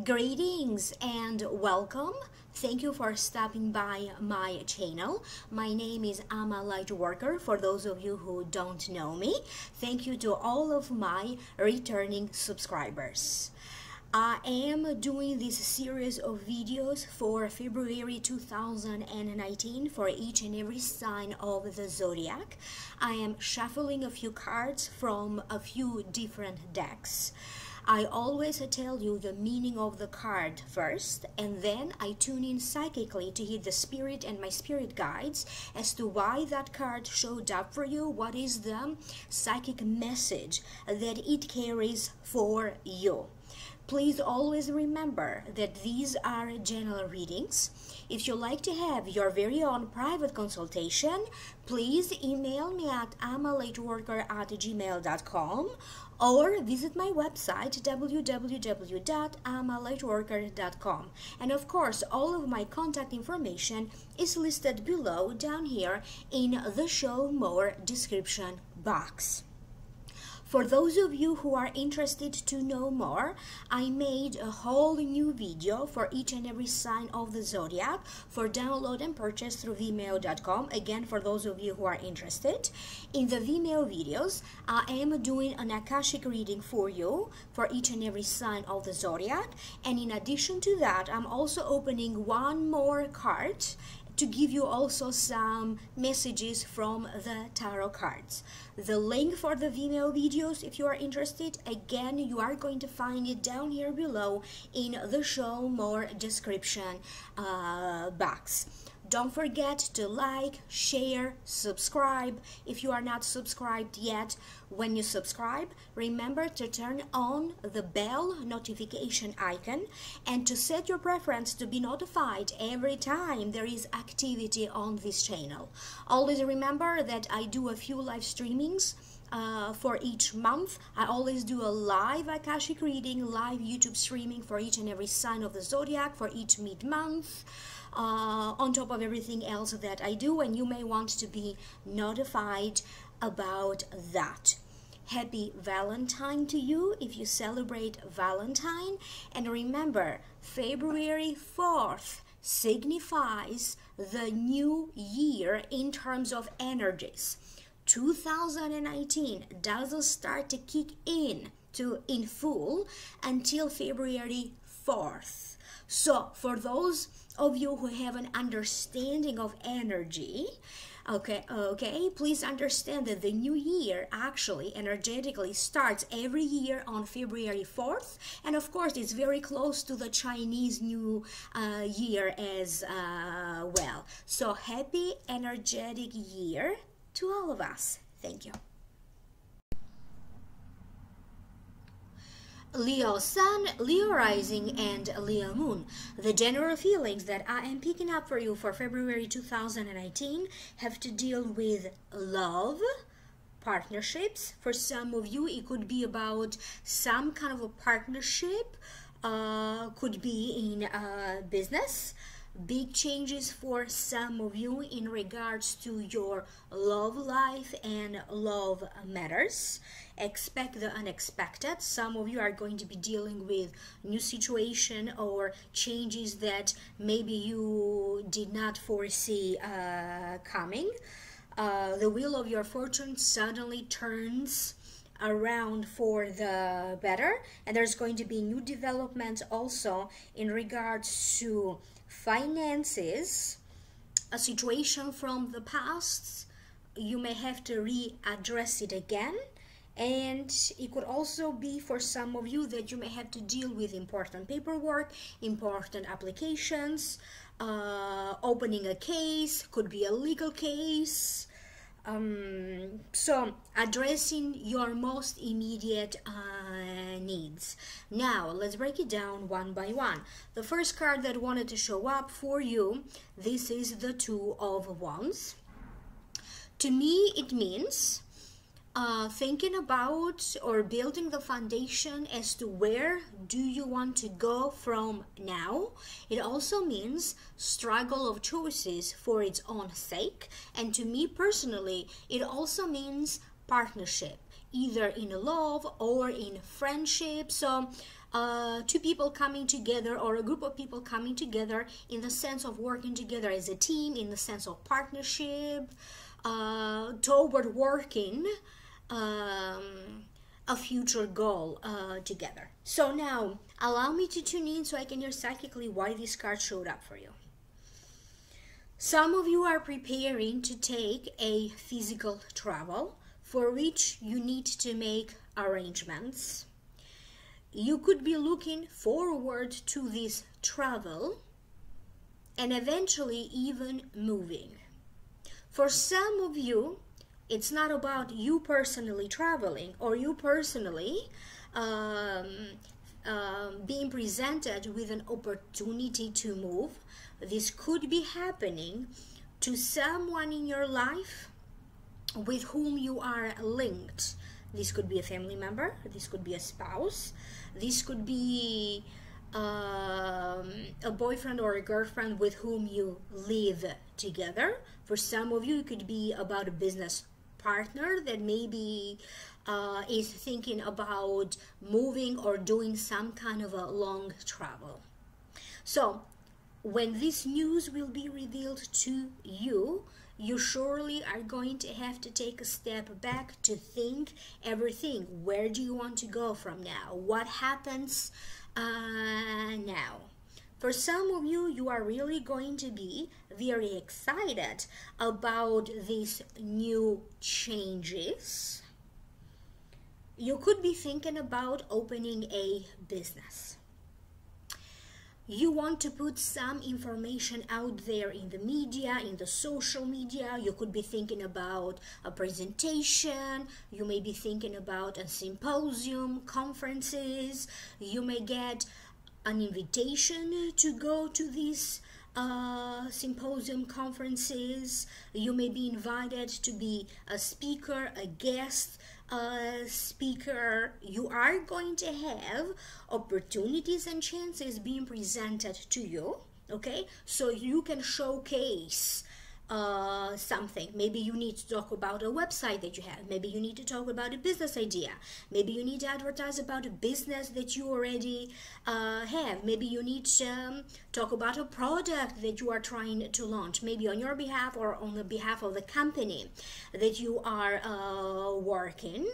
Greetings and welcome. Thank you for stopping by my channel. My name is Ama Lightworker. For those of you who don't know me, thank you to all of my returning subscribers. I am doing this series of videos for February 2019 for each and every sign of the zodiac. I am shuffling a few cards from a few different decks. I always tell you the meaning of the card first, and then I tune in psychically to hear the spirit and my spirit guides as to why that card showed up for you, what is the psychic message that it carries for you. Please always remember that these are general readings. If you like to have your very own private consultation, please email me at amalightworker@gmail.com or visit my website www.amalightworker.com. And of course, all of my contact information is listed below down here in the show more description box. For those of you who are interested to know more, I made a whole new video for each and every sign of the zodiac for download and purchase through Vimeo.com. Again, for those of you who are interested, in the Vimeo videos, I am doing an Akashic reading for you for each and every sign of the zodiac. And in addition to that, I'm also opening one more card to give you also some messages from the tarot cards. The link for the Vimeo videos, if you are interested, again, you are going to find it down here below in the show more description box. Don't forget to like, share, subscribe. If you are not subscribed yet, when you subscribe, remember to turn on the bell notification icon and to set your preference to be notified every time there is activity on this channel. Always remember that I do a few live streamings for each month. I always do a live Akashic reading, live YouTube streaming for each and every sign of the zodiac for each mid-month. On top of everything else that I do, and you may want to be notified about that. Happy Valentine to you if you celebrate Valentine, and remember, February 4th signifies the new year in terms of energies. 2019 doesn't start to kick in full until February 4th. So for those of you who have an understanding of energy, okay, please understand that the new year actually energetically starts every year on February 4th, and of course it's very close to the Chinese New Year as well. So happy energetic year to all of us. Thank you. Leo Sun, Leo Rising, and Leo Moon. The general feelings that I am picking up for you for February 2019 have to deal with love, partnerships. For some of you, it could be about some kind of a partnership, could be in business. Big changes for some of you in regards to your love life and love matters. Expect the unexpected. Some of you are going to be dealing with new situation or changes that maybe you did not foresee coming. The wheel of your fortune suddenly turns around for the better, and there's going to be new developments also in regards to finances, a situation from the past. You may have to readdress it again, and it could also be for some of you that you may have to deal with important paperwork, important applications, opening a case, could be a legal case. So addressing your most immediate needs. Now let's break it down one by one. The first card that wanted to show up for you, this is the Two of Wands. To me, it means thinking about or building the foundation as to where do you want to go from now. It also means struggle of choices for its own sake, and to me personally it also means partnership, either in love or in friendship. So two people coming together, or a group of people coming together in the sense of working together as a team, in the sense of partnership, toward working a future goal together. So now, allow me to tune in so I can hear psychically why this card showed up for you. Some of you are preparing to take a physical travel for which you need to make arrangements. You could be looking forward to this travel and eventually even moving. For some of you, it's not about you personally traveling or you personally being presented with an opportunity to move. This could be happening to someone in your life with whom you are linked. This could be a family member, this could be a spouse, this could be a boyfriend or a girlfriend with whom you live together. For some of you, it could be about a business partner that maybe is thinking about moving or doing some kind of a long travel. So when this news will be revealed to you, you surely are going to have to take a step back to think everything. Where do you want to go from now? What happens now? For some of you, you are really going to be very excited about these new changes. You could be thinking about opening a business. You want to put some information out there in the media, in the social media. You could be thinking about a presentation. You may be thinking about a symposium, conferences. You may get an invitation to go to these symposium, conferences. You may be invited to be a speaker, a guest speaker. You are going to have opportunities and chances being presented to you, okay? So you can showcase something. Maybe you need to talk about a website that you have. Maybe you need to talk about a business idea. Maybe you need to advertise about a business that you already have. Maybe you need to talk about a product that you are trying to launch, maybe on your behalf or on the behalf of the company that you are working,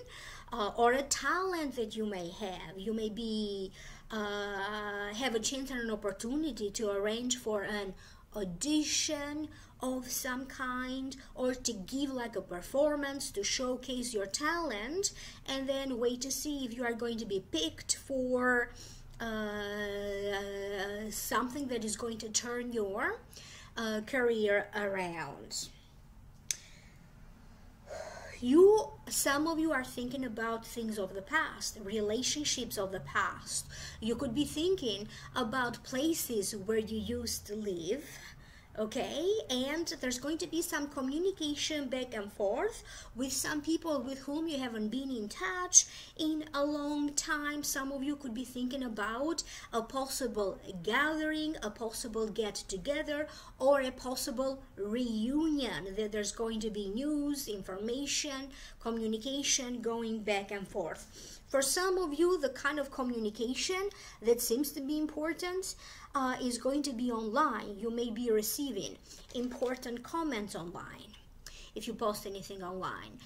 or a talent that you may have. You may be have a chance and an opportunity to arrange for an audition of some kind, or to give like a performance to showcase your talent, and then wait to see if you are going to be picked for something that is going to turn your career around. Some of you are thinking about things of the past, relationships of the past. You could be thinking about places where you used to live, okay? And there's going to be some communication back and forth with some people with whom you haven't been in touch in a long time. Some of you could be thinking about a possible gathering, a possible get-together, or a possible reunion, that there's going to be news, information, communication going back and forth. For some of you, the kind of communication that seems to be important is going to be online. You may be receiving important comments online if you post anything online.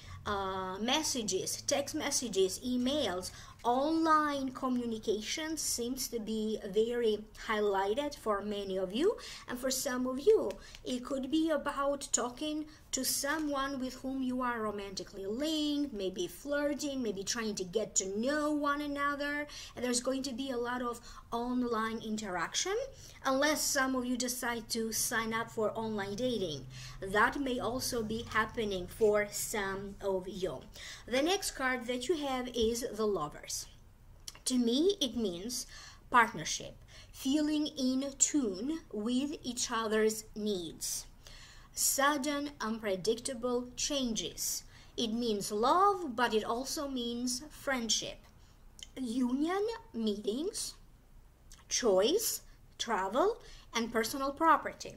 Messages, text messages, emails, online communication seems to be very highlighted for many of you. And for some of you, it could be about talking to someone with whom you are romantically linked, maybe flirting, maybe trying to get to know one another. And there's going to be a lot of online interaction, unless some of you decide to sign up for online dating. That may also be happening for some of you. The next card that you have is the Lovers. To me, it means partnership, feeling in tune with each other's needs. Sudden, unpredictable changes. It means love, but it also means friendship. Union, meetings, choice, travel, and personal property.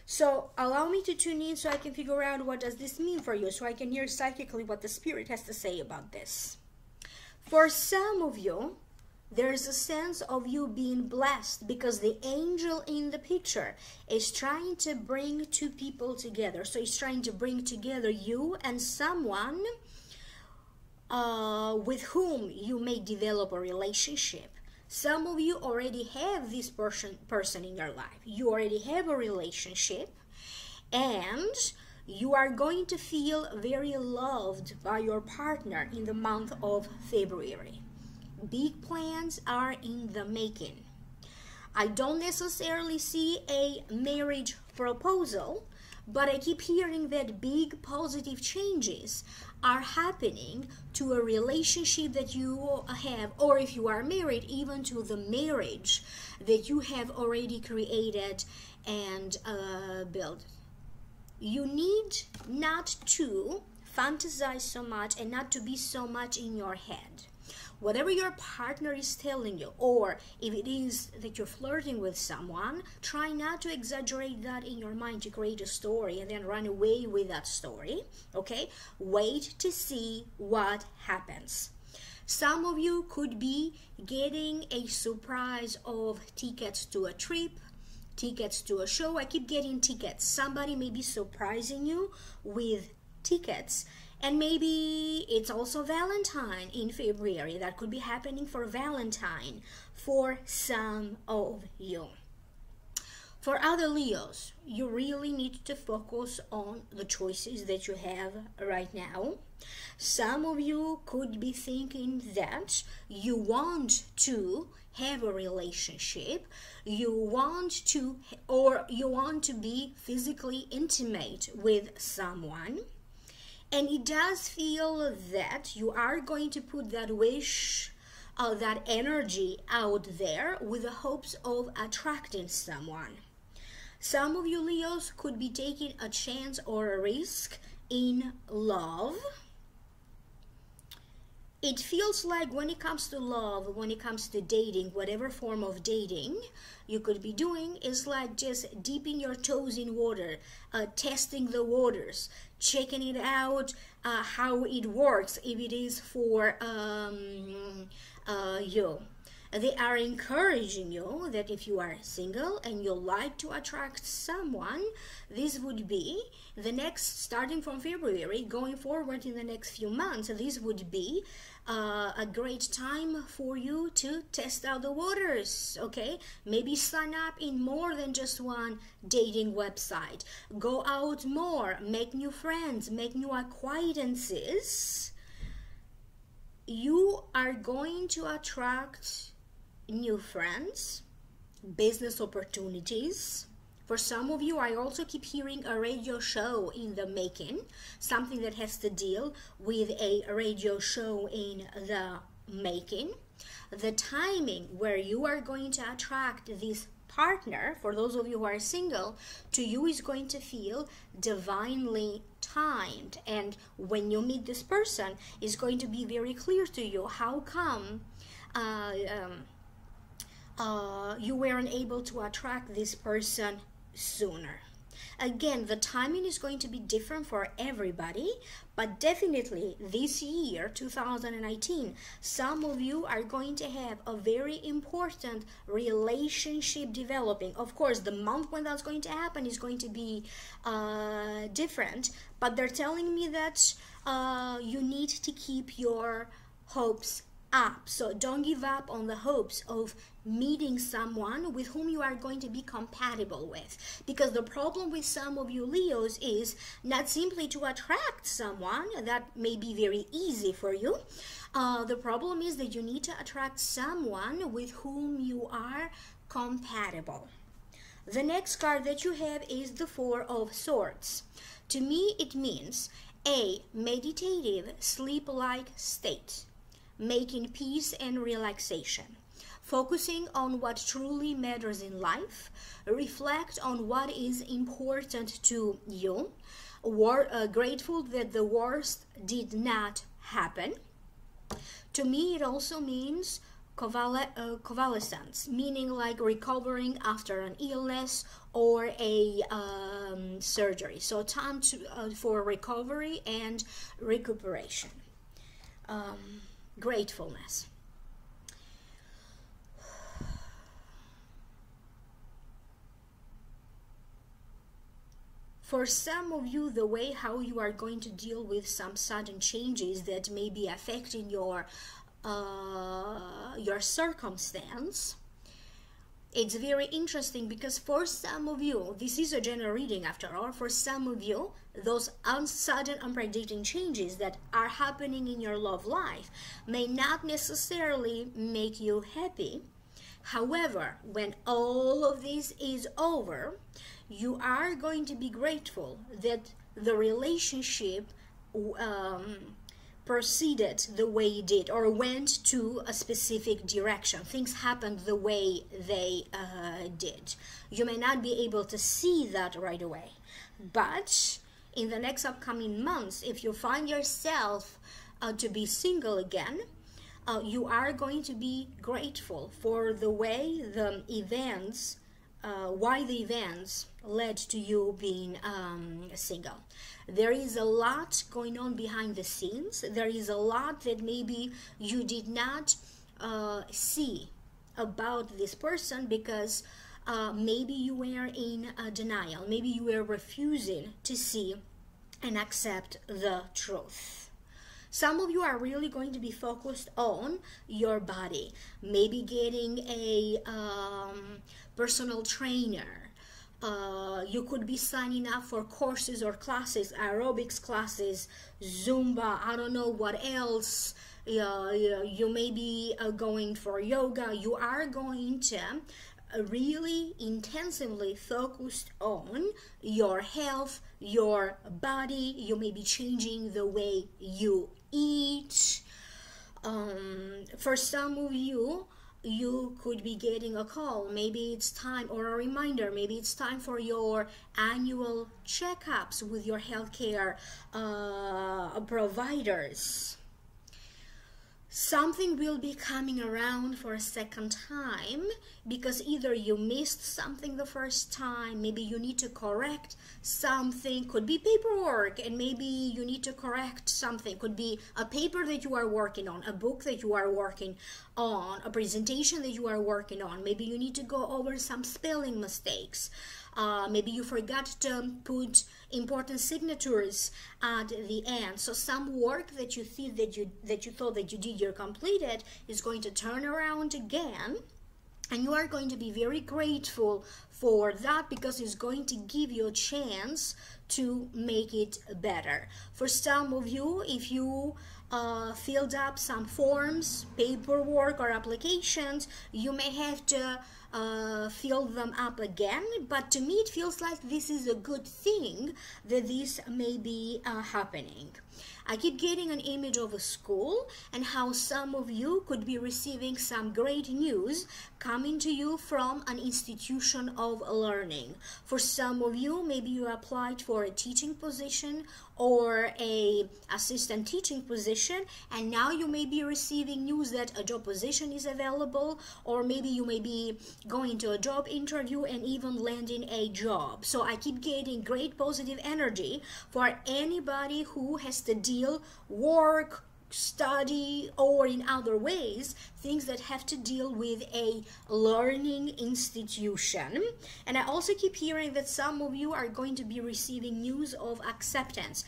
So allow me to tune in so I can figure out what does this mean for you, so I can hear psychically what the Spirit has to say about this. For some of you, There's a sense of you being blessed because the angel in the picture is trying to bring two people together. So he's trying to bring together you and someone with whom you may develop a relationship. Some of you already have this person in your life. You already have a relationship, and you are going to feel very loved by your partner in the month of February. Big plans are in the making. I don't necessarily see a marriage proposal, but I keep hearing that big positive changes are happening to a relationship that you have, or if you are married, even to the marriage that you have already created and built. You need not to fantasize so much and not to be so much in your head. Whatever your partner is telling you, or if it is that you're flirting with someone, try not to exaggerate that in your mind to create a story and then run away with that story, okay? Wait to see what happens. Some of you could be getting a surprise of tickets to a trip, tickets to a show. I keep getting tickets. Somebody may be surprising you with tickets. And maybe it's also Valentine in February. That could be happening for Valentine for some of you. For other Leos, you really need to focus on the choices that you have right now. Some of you could be thinking that you want to have a relationship, you want to be physically intimate with someone. And it does feel that you are going to put that wish, that energy out there with the hopes of attracting someone. Some of you Leos could be taking a chance or a risk in love. It feels like when it comes to love, when it comes to dating, whatever form of dating you could be doing is like just dipping your toes in water, testing the waters, checking it out, how it works, if it is for you. They are encouraging you that if you are single and you like to attract someone, this would be the next, starting from February, going forward in the next few months, this would be a great time for you to test out the waters, okay? Maybe sign up in more than just one dating website. Go out more, make new friends, make new acquaintances. You are going to attract new friends, business opportunities. For some of you, I also keep hearing a radio show in the making, something that has to deal with a radio show in the making. The timing where you are going to attract this partner, for those of you who are single, to you is going to feel divinely timed. And when you meet this person, it's going to be very clear to you how come you weren't able to attract this person sooner. Again, the timing is going to be different for everybody, but definitely this year, 2019, some of you are going to have a very important relationship developing. Of course, the month when that's going to happen is going to be different, but they're telling me that you need to keep your hopes up. So don't give up on the hopes of meeting someone with whom you are going to be compatible with, because the problem with some of you Leos is not simply to attract someone. That may be very easy for you. The problem is that you need to attract someone with whom you are compatible. The next card that you have is the Four of Swords. To me, it means a meditative, sleep-like state, making peace and relaxation, focusing on what truly matters in life, reflect on what is important to you, grateful that the worst did not happen. To me, it also means convalescence, meaning like recovering after an illness or a surgery. So time for recovery and recuperation. Gratefulness. For some of you, the way how you are going to deal with some sudden changes that may be affecting your circumstance, it's very interesting, because for some of you, this is a general reading after all, for some of you, those sudden, unpredictable changes that are happening in your love life may not necessarily make you happy. However, when all of this is over, you are going to be grateful that the relationship proceeded the way it did, or went to a specific direction. Things happened the way they did. You may not be able to see that right away, but in the next upcoming months, if you find yourself to be single again, you are going to be grateful for the way the events, why the events led to you being single. There is a lot going on behind the scenes. There is a lot that maybe you did not see about this person, because maybe you were in denial. Maybe you were refusing to see and accept the truth. Some of you are really going to be focused on your body, maybe getting a personal trainer. You could be signing up for courses or classes, aerobics classes, Zumba, I don't know what else. You may be going for yoga. You are going to really intensively focused on your health, your body. You may be changing the way you eat. For some of you, you could be getting a call. Maybe it's time, or a reminder, maybe it's time for your annual checkups with your healthcare providers. Something will be coming around for a second time, because either you missed something the first time, maybe you need to correct something, could be paperwork, and maybe you need to correct something, could be a paper that you are working on, a book that you are working on, a presentation that you are working on. Maybe you need to go over some spelling mistakes. Maybe you forgot to put important signatures at the end. So some work that you think that you thought that you did, you're completed, is going to turn around again, and you are going to be very grateful for that, because it's going to give you a chance to make it better. For some of you, if you filled up some forms, paperwork, or applications, you may have to fill them up again, but to me it feels like this is a good thing that this may be happening. I keep getting an image of a school, and how some of you could be receiving some great news coming to you from an institution of learning. For some of you, maybe you applied for a teaching position or a assistant teaching position, and now you may be receiving news that a job position is available, or maybe you may be going to a job interview and even landing a job. So I keep getting great positive energy for anybody who has to deal, work, study, or in other ways, things that have to deal with a learning institution. And I also keep hearing that some of you are going to be receiving news of acceptance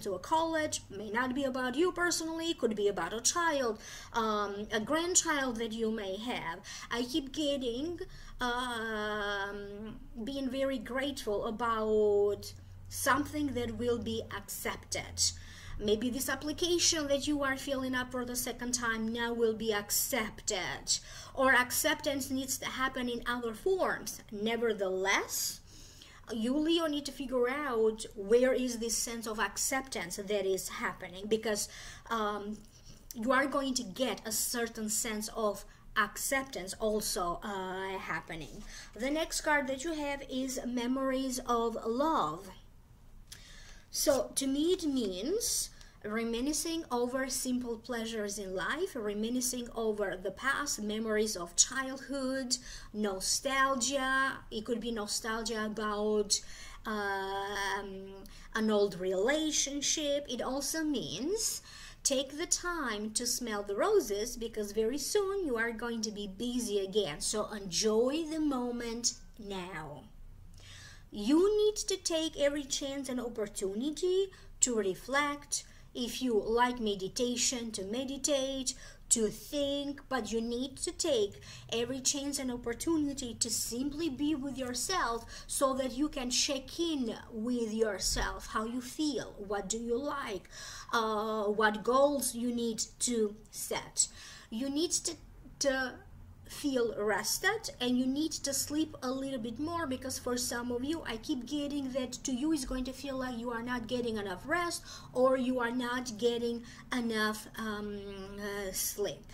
to a college. May not be about you personally, could be about a child, a grandchild that you may have. I keep getting being very grateful about something that will be accepted. Maybe this application that you are filling up for the second time now will be accepted, or acceptance needs to happen in other forms. Nevertheless, you, Leo, need to figure out where is this sense of acceptance that is happening, because you are going to get a certain sense of acceptance also happening. The next card that you have is Memories of Love. So to me it means reminiscing over simple pleasures in life, reminiscing over the past, memories of childhood, nostalgia. It could be nostalgia about an old relationship. It also means take the time to smell the roses, because very soon you are going to be busy again. So enjoy the moment now. You need to take every chance and opportunity to reflect. If you like meditation, to meditate, to think, but you need to take every chance and opportunity to simply be with yourself so that you can check in with yourself, how you feel, what do you like, what goals you need to set. You need to feel rested, and you need to sleep a little bit more, because for some of you, I keep getting that to you is going to feel like you are not getting enough rest, or you are not getting enough sleep.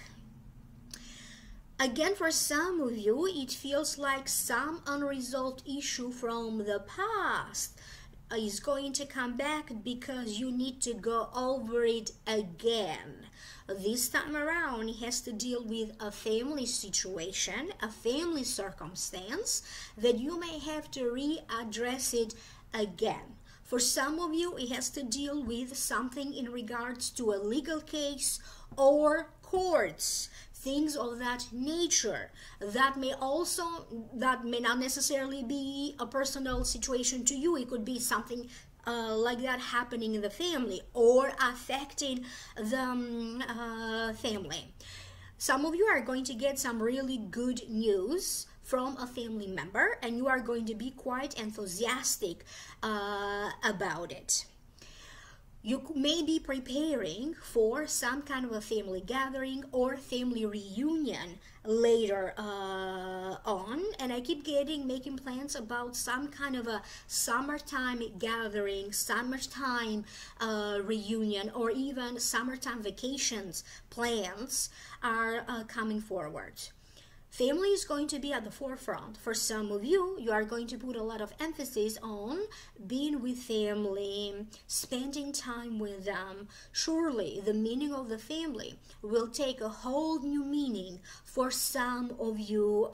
Again, for some of you, it feels like some unresolved issue from the past is going to come back because you need to go over it again. This time around, it has to deal with a family situation, a family circumstance that you may have to readdress it again. For some of you, it has to deal with something in regards to a legal case or courts, things of that nature. That may not necessarily be a personal situation to you. It could be something like that happening in the family or affecting the family. Some of you are going to get some really good news from a family member, and you are going to be quite enthusiastic about it. You may be preparing for some kind of a family gathering or family reunion later on, and I keep making plans about some kind of a summertime gathering, summertime reunion, or even summertime vacations plans are coming forward. Family is going to be at the forefront. For some of you, you are going to put a lot of emphasis on being with family, spending time with them. Surely, the meaning of the family will take a whole new meaning for some of you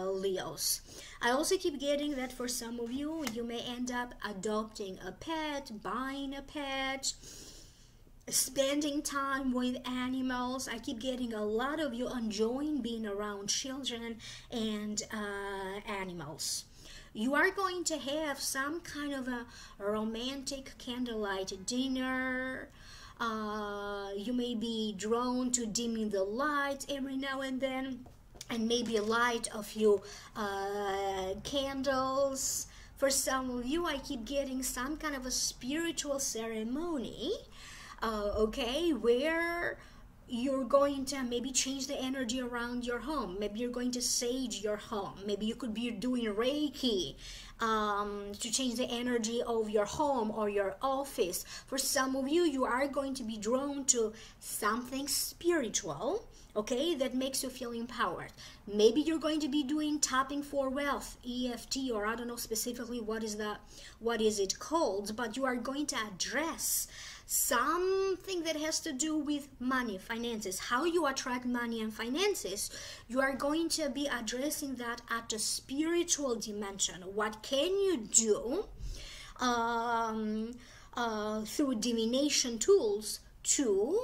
Leos. I also keep getting that for some of you, you may end up adopting a pet, buying a pet, spending time with animals. I keep getting a lot of you enjoying being around children and animals. You are going to have some kind of a romantic candlelight dinner. You may be drawn to dimming the lights every now and then, and maybe light a few candles. For some of you, I keep getting some kind of a spiritual ceremony, okay, where you're going to maybe change the energy around your home. Maybe you're going to sage your home. Maybe you could be doing Reiki to change the energy of your home or your office. For some of you, you are going to be drawn to something spiritual, okay, that makes you feel empowered. Maybe you're going to be doing tapping for wealth, EFT, or I don't know specifically what is it called, but you are going to address something that has to do with money, finances, how you attract money and finances. You are going to be addressing that at a spiritual dimension. What can you do through divination tools to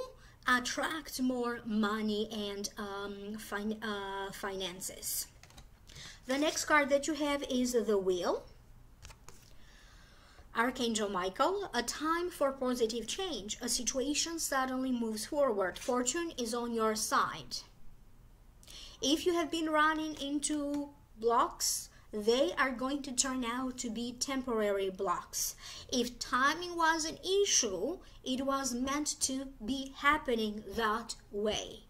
attract more money and finances? The next card that you have is the Wheel. Archangel Michael, a time for positive change. A situation suddenly moves forward. Fortune is on your side. If you have been running into blocks, they are going to turn out to be temporary blocks. If timing was an issue, it was meant to be happening that way.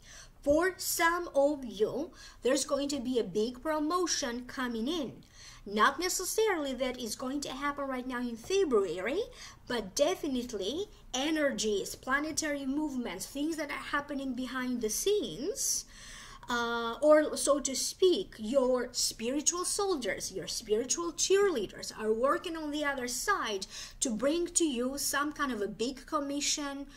For some of you, there's going to be a big promotion coming in. Not necessarily that is going to happen right now in February, but definitely energies, planetary movements, things that are happening behind the scenes, or so to speak, your spiritual soldiers, your spiritual cheerleaders are working on the other side to bring to you some kind of a big commission,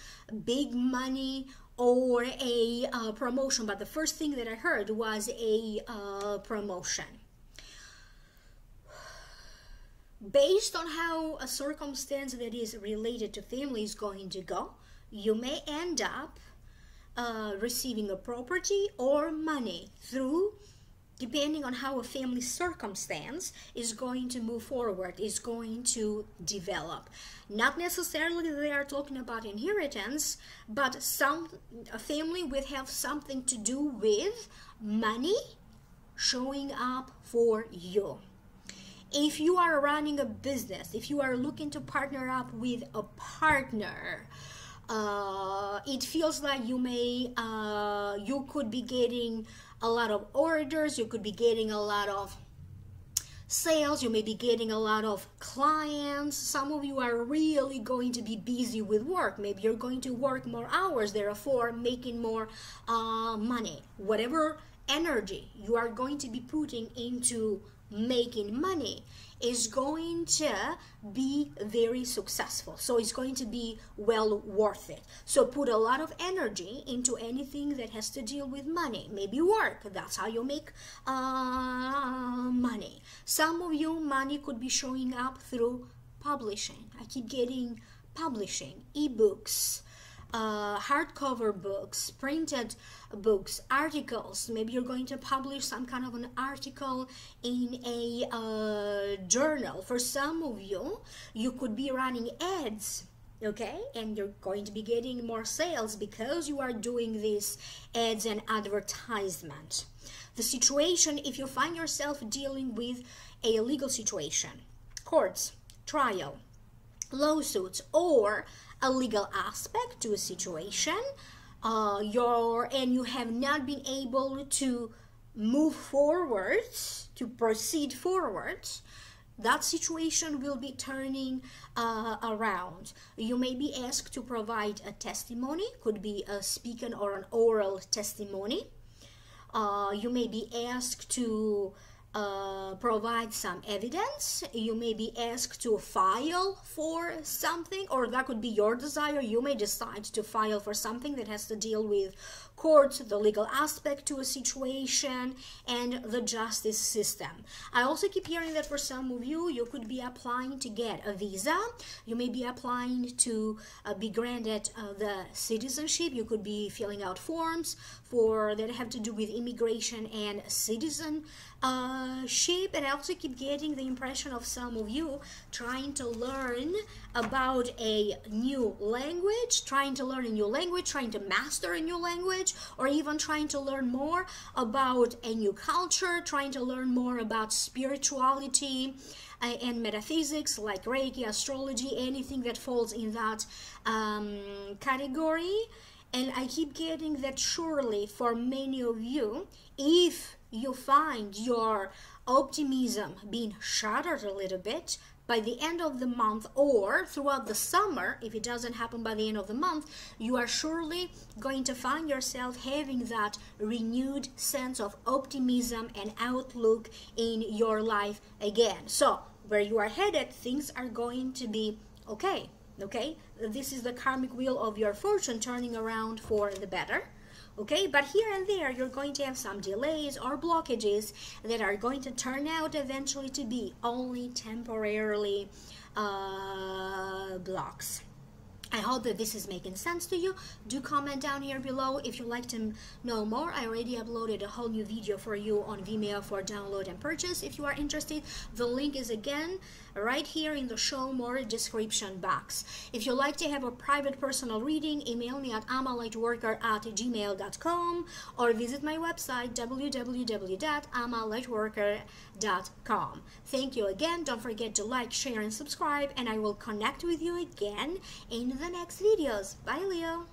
big money, or a promotion. But the first thing that I heard was a promotion. Based on how a circumstance that is related to family is going to go, you may end up receiving a property or money through depending on how a family circumstance is going to move forward, is going to develop. Not necessarily they are talking about inheritance, but a family will have something to do with money showing up for you. If you are running a business, if you are looking to partner up with a partner, it feels like you could be getting a lot of orders, you could be getting a lot of sales, you may be getting a lot of clients. Some of you are really going to be busy with work. Maybe you're going to work more hours, therefore making more money. Whatever energy you are going to be putting into making money is going to be very successful, so it's going to be well worth it. So put a lot of energy into anything that has to deal with money. Maybe work, that's how you make money. Some of you, money could be showing up through publishing. I keep getting publishing, ebooks, hardcover books, printed books, articles. Maybe you're going to publish some kind of an article in a journal. For some of you, you could be running ads, okay, and you're going to be getting more sales because you are doing these ads and advertisement. The situation, if you find yourself dealing with a legal situation, courts, trial, lawsuits, or a legal aspect to a situation, and you have not been able to move forward, to proceed forward, that situation will be turning around. You may be asked to provide a testimony, could be a spoken or an oral testimony. You may be asked to provide some evidence. You may be asked to file for something, or that could be your desire. You may decide to file for something that has to deal with courts, the legal aspect to a situation, and the justice system. I also keep hearing that for some of you, you could be applying to get a visa. You may be applying to be granted the citizenship. You could be filling out forms that have to do with immigration and citizenship. And I also keep getting the impression of some of you trying to learn about a new language, trying to master a new language, or even trying to learn more about a new culture, trying to learn more about spirituality and metaphysics like Reiki, astrology, anything that falls in that category. And I keep getting that surely for many of you, if you find your optimism being shattered a little bit by the end of the month or throughout the summer, if it doesn't happen by the end of the month, you are surely going to find yourself having that renewed sense of optimism and outlook in your life again. So where you are headed, things are going to be okay. Okay, this is the karmic wheel of your fortune turning around for the better. Okay, but here and there you're going to have some delays or blockages that are going to turn out eventually to be only temporarily blocks. I hope that this is making sense to you. Do comment down here below if you'd like to know more. I already uploaded a whole new video for you on Vimeo for download and purchase if you are interested. The link is again right here in the show more description box. If you'd like to have a private personal reading, email me at amalightworker@gmail.com or visit my website www.amalightworker.com. Thank you again. Don't forget to like, share, and subscribe, and I will connect with you again in the next videos. Bye, Leo.